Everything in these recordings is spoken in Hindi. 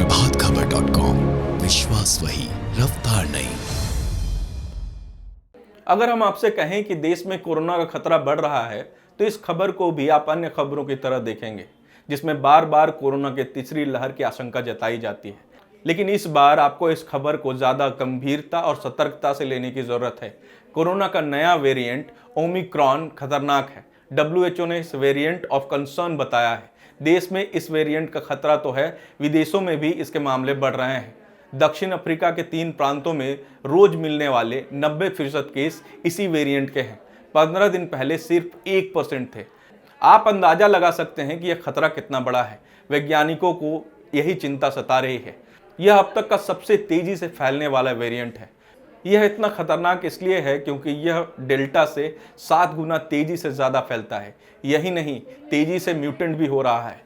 प्रभातखबर.com, विश्वास वही, रफ्तार नहीं। अगर हम आपसे कहें कि देश में कोरोना का खतरा बढ़ रहा है, तो इस खबर को भी आप अन्य खबरों की तरह देखेंगे, जिसमें बार बार कोरोना के तीसरी लहर की आशंका जताई जाती है। लेकिन इस बार आपको इस खबर को ज़्यादा गंभीरता और सतर्कता से लेने की ज़रूरत है। कोरोना का नया वेरिएंट ओमिक्रॉन खतरनाक है। WHO ने इस वेरिएंट ऑफ कंसर्न बताया है। देश में इस वेरिएंट का खतरा तो है, विदेशों में भी इसके मामले बढ़ रहे हैं। दक्षिण अफ्रीका के 3 प्रांतों में रोज मिलने वाले 90% केस इसी वेरिएंट के हैं। 15 दिन पहले सिर्फ 1% थे। आप अंदाजा लगा सकते हैं कि यह खतरा कितना बड़ा है। वैज्ञानिकों को यही चिंता सता रही है। यह अब तक का सबसे तेजी से फैलने वाला वेरिएंट है। यह इतना खतरनाक इसलिए है क्योंकि यह डेल्टा से 7 गुना तेजी से ज़्यादा फैलता है। यही नहीं, तेजी से म्यूटेंट भी हो रहा है।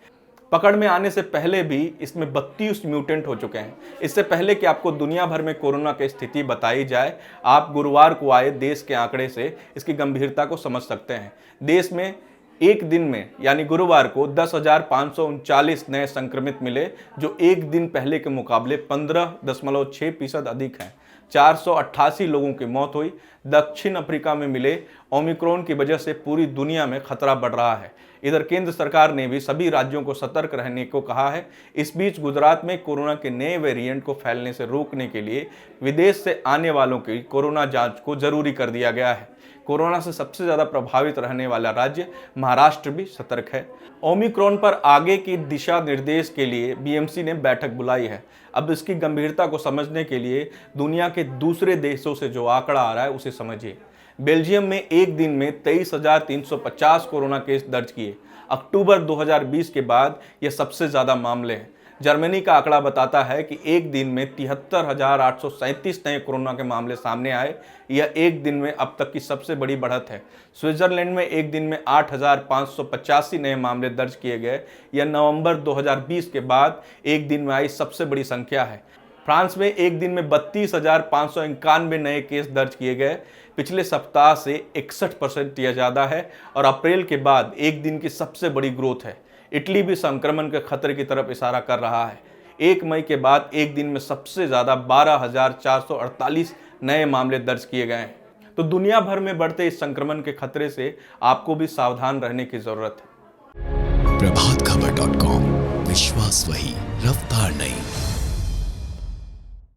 पकड़ में आने से पहले भी इसमें 32 म्यूटेंट हो चुके हैं। इससे पहले कि आपको दुनिया भर में कोरोना की स्थिति बताई जाए, आप गुरुवार को आए देश के आंकड़े से इसकी गंभीरता को समझ सकते हैं। देश में एक दिन में यानी गुरुवार को 10,539 नए संक्रमित मिले, जो एक दिन पहले के मुकाबले 15.6% अधिक हैं। 488 लोगों की मौत हुई। दक्षिण अफ्रीका में मिले ओमिक्रॉन की वजह से पूरी दुनिया में खतरा बढ़ रहा है। इधर केंद्र सरकार ने भी सभी राज्यों को सतर्क रहने को कहा है। इस बीच गुजरात में कोरोना के नए वेरिएंट को फैलने से रोकने के लिए विदेश से आने वालों की कोरोना जांच को जरूरी कर दिया गया है। कोरोना से सबसे ज़्यादा प्रभावित रहने वाला राज्य महाराष्ट्र भी सतर्क है। ओमिक्रॉन पर आगे की दिशा निर्देश के लिए BMC ने बैठक बुलाई है। अब इसकी गंभीरता को समझने के लिए दुनिया के दूसरे देशों से जो आंकड़ा आ रहा है उसे समझिए। बेल्जियम में एक दिन में 23,350 कोरोना केस दर्ज किए। अक्टूबर 2020 के बाद यह सबसे ज़्यादा मामले हैं। जर्मनी का आंकड़ा बताता है कि एक दिन में 73,837 नए कोरोना के मामले सामने आए। यह एक दिन में अब तक की सबसे बड़ी बढ़त है। स्विट्जरलैंड में एक दिन में 8,585 नए मामले दर्ज किए गए। यह नवंबर 2020 के बाद एक दिन में आई सबसे बड़ी संख्या है। फ्रांस में एक दिन में 32,591 नए केस दर्ज किए गए। पिछले सप्ताह से 61% यह ज़्यादा है और अप्रैल के बाद एक दिन की सबसे बड़ी ग्रोथ है। इटली भी संक्रमण के खतरे की तरफ इशारा कर रहा है। 1 मई के बाद एक दिन में सबसे ज़्यादा 12,448 नए मामले दर्ज किए गए हैं। तो दुनिया भर में बढ़ते इस संक्रमण के खतरे से आपको भी सावधान रहने की ज़रूरत है। प्रभातखबर.com, विश्वास वही, रफ्तार नहीं।